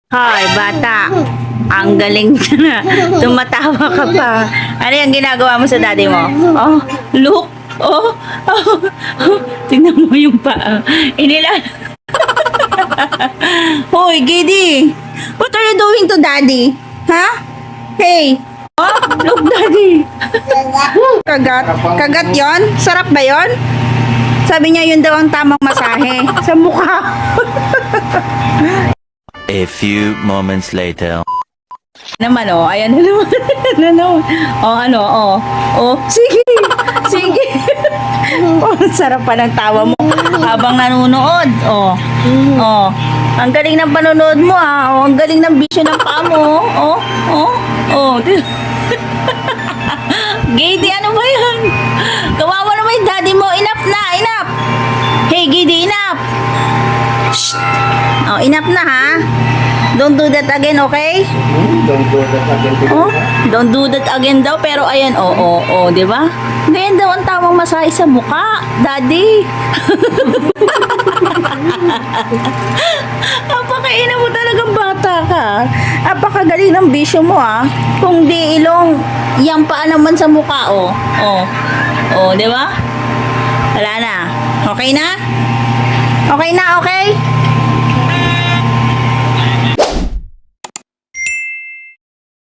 Hoy, bata. Ang galing na. Tumatawa ka pa. Ano yung ginagawa mo sa daddy mo? Oh, look. Oh, oh, oh. Tingnan mo yung paa. Hoy, Gidi. What are you doing to daddy? Ha? Hey. Oh, look daddy. Kagat. Kagat yon? Sarap ba yon? Sabi niya yun daw ang tamang masahe. Sa mukha. A few moments later. Naman oh, ayan na naman. Ano? Oh, ano? Oh. Oh, sige. Sige. Oh, ang sarap pa ng tawa mo habang nanonood. Oh. Oh. Ang galing ng panonood mo ah. Oh, ang galing ng bisyo ng paa mo. Oh. Oh. Oh. Gidi, ano ba yan? Kawawa naman yung daddy mo. Enough na, enough. Hey, Gidi, enough. Shh. Oh, enough na ha. Don't do that again, okay? Don't do that again. Oh, don't do that again daw. Pero ayan, di ba? Ganyan daw ang tamang masahe sa mukha, daddy. Napakaina mo talagang bata ka. Napakagaling ng bisyo mo ah. Kung di ilong, yan pa naman sa mukha, oh. Oh, oh, di ba? Wala na. Okay na? Okay na, okay?